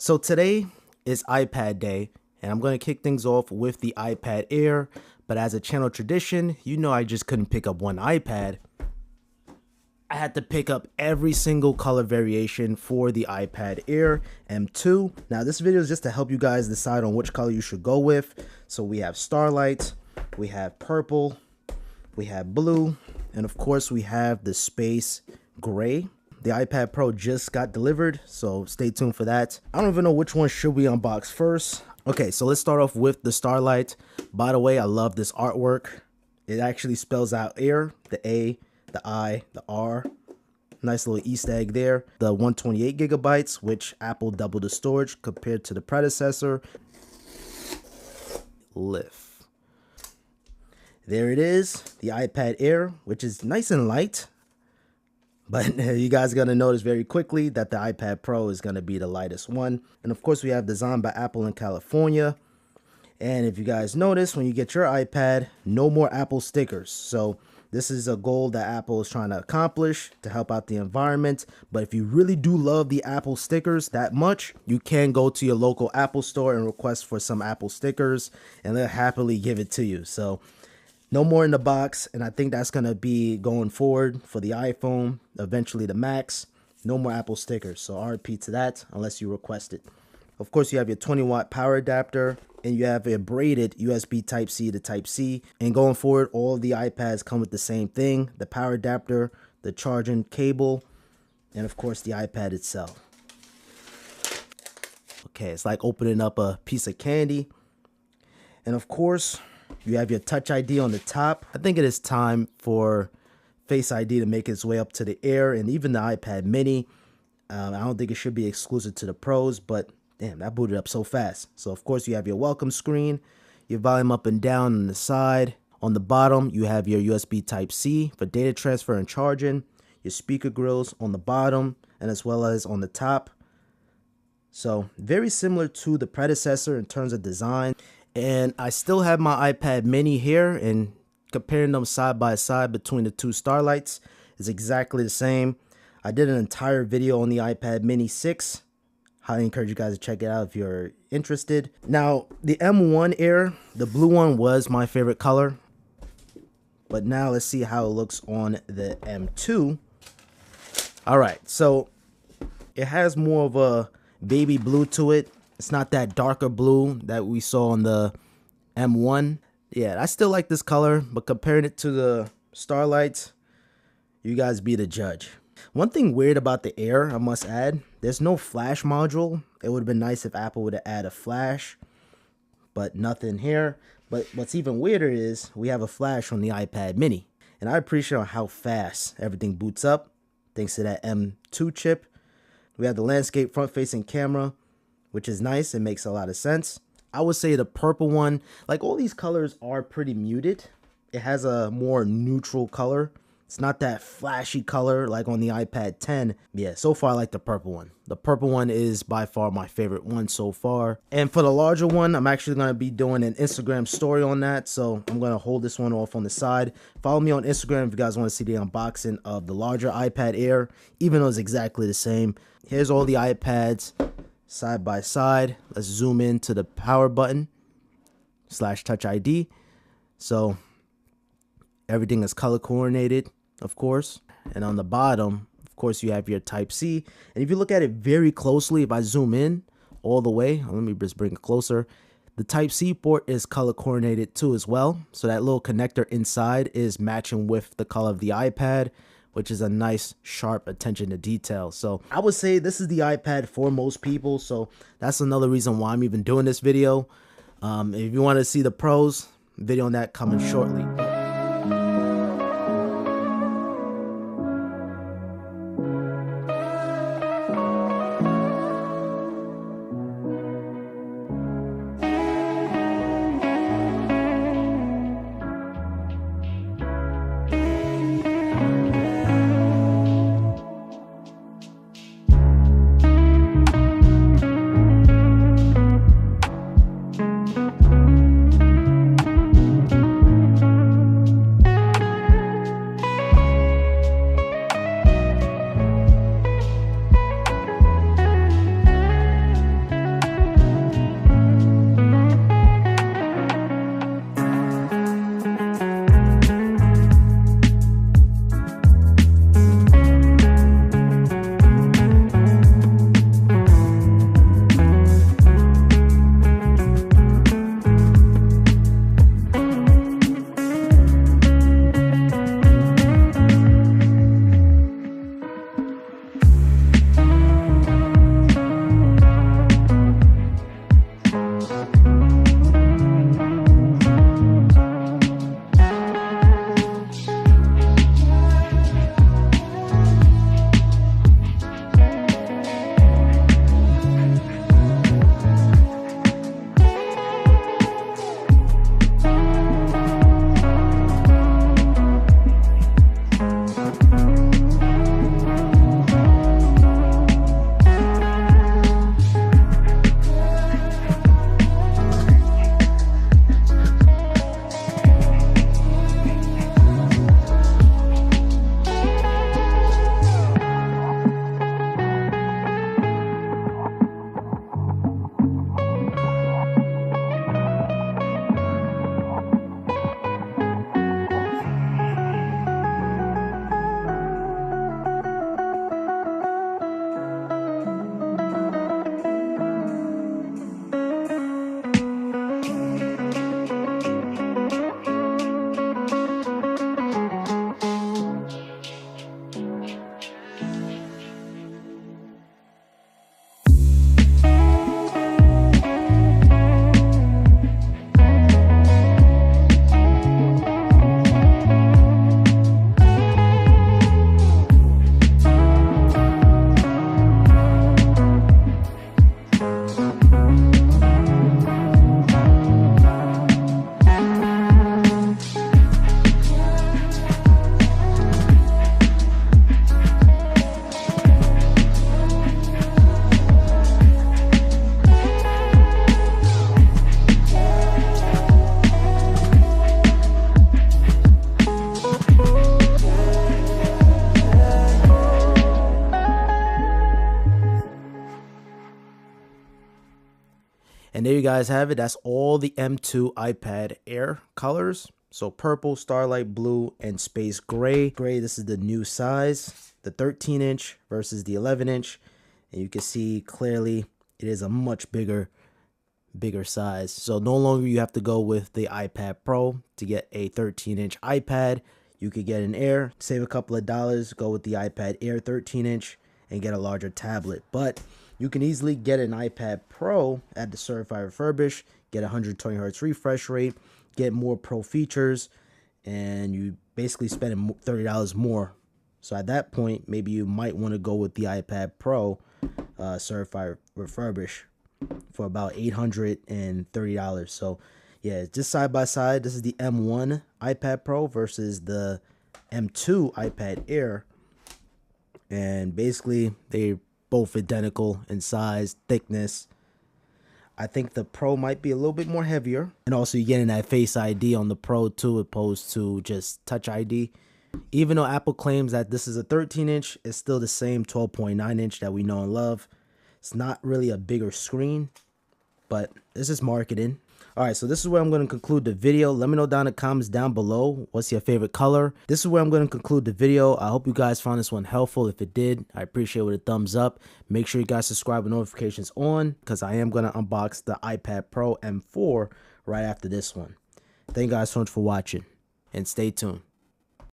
So today is iPad day, and I'm going to kick things off with the iPad Air. But as a channel tradition, you know I just couldn't pick up one iPad. I had to pick up every single color variation for the iPad Air M2. Now this video is just to help you guys decide on which color you should go with. So we have Starlight, we have purple, we have blue, and of course we have the space gray. The iPad Pro just got delivered, so stay tuned for that. I don't even know which one should we unbox first. Okay, so let's start off with the Starlight. By the way, I love this artwork. It actually spells out Air, the A, the I, the R. Nice little Easter egg there. The 128 gigabytes, which Apple doubled the storage compared to the predecessor. Lift. There it is, the iPad Air, which is nice and light. But you guys are going to notice very quickly that the iPad Pro is going to be the lightest one. And of course, we have designed by Apple in California. And if you guys notice, when you get your iPad, no more Apple stickers. So this is a goal that Apple is trying to accomplish to help out the environment. But if you really do love the Apple stickers that much, you can go to your local Apple store and request for some Apple stickers, and they'll happily give it to you. So no more in the box, and I think that's going to be going forward for the iPhone, eventually the Macs. No more Apple stickers, so RIP to that unless you request it. Of course, you have your 20-watt power adapter, and you have a braided USB Type-C to Type-C. And going forward, all of the iPads come with the same thing, the power adapter, the charging cable, and of course, the iPad itself. Okay, it's like opening up a piece of candy. And of course, you have your Touch ID on the top. I think it is time for Face ID to make its way up to the Air and even the iPad mini. I don't think it should be exclusive to the Pros, but damn, that booted up so fast. So of course you have your welcome screen, your volume up and down on the side. On the bottom, you have your USB Type-C for data transfer and charging, your speaker grills on the bottom and as well as on the top. So very similar to the predecessor in terms of design. And I still have my iPad mini here, and comparing them side by side between the two Starlights is exactly the same. I did an entire video on the iPad mini 6. Highly encourage you guys to check it out if you're interested. Now, the M1 Air, the blue one was my favorite color. But now let's see how it looks on the M2. All right, so it has more of a baby blue to it. It's not that darker blue that we saw on the M1. Yeah, I still like this color, but comparing it to the Starlight, you guys be the judge. One thing weird about the Air, I must add, there's no flash module. It would have been nice if Apple would have added a flash, but nothing here. But what's even weirder is we have a flash on the iPad mini. And I appreciate how fast everything boots up thanks to that M2 chip. We have the landscape front-facing camera, which is nice. It makes a lot of sense. I would say the purple one, like all these colors are pretty muted. It has a more neutral color. It's not that flashy color like on the iPad 10. Yeah, so far I like the purple one. The purple one is by far my favorite one so far. And for the larger one, I'm actually going to be doing an Instagram story on that. So I'm going to hold this one off on the side. Follow me on Instagram if you guys want to see the unboxing of the larger iPad Air, even though it's exactly the same. Here's all the iPads side by side. Let's zoom in to the power button / Touch ID. So everything is color coordinated, of course. And on the bottom, of course, you have your Type-C. And if you look at it very closely, if I zoom in all the way, let me just bring it closer. The Type-C port is color coordinated too as well. So that little connector inside is matching with the color of the iPad, which is a nice, sharp attention to detail. So I would say this is the iPad for most people. So that's another reason why I'm even doing this video. If you want to see the pros, video on that coming shortly. And there you guys have it. That's all the M2 iPad Air colors. So purple, starlight blue, and space gray. Gray, this is the new size, the 13-inch versus the 11-inch. And you can see clearly it is a much bigger size. So no longer you have to go with the iPad Pro to get a 13-inch iPad. You could get an Air, save a couple of dollars, go with the iPad Air 13-inch and get a larger tablet. But you can easily get an iPad Pro at the certified refurbish, get 120 Hz refresh rate, get more pro features, and you basically spend $30 more. So at that point, maybe you might want to go with the iPad Pro certified refurbish for about $830. So yeah, just side by side, this is the M1 iPad Pro versus the M2 iPad Air. And basically, they're both identical in size, thickness. I think the Pro might be a little bit more heavier. And also you're getting that Face ID on the Pro too, opposed to just Touch ID. Even though Apple claims that this is a 13-inch, it's still the same 12.9-inch that we know and love. It's not really a bigger screen, but this is marketing. All right, so this is where I'm going to conclude the video. Let me know down in the comments down below what's your favorite color. This is where I'm going to conclude the video. I hope you guys found this one helpful. If it did, I appreciate it with a thumbs up. Make sure you guys subscribe with notifications on, because I am going to unbox the iPad Pro M4 right after this one. Thank you guys so much for watching, and stay tuned.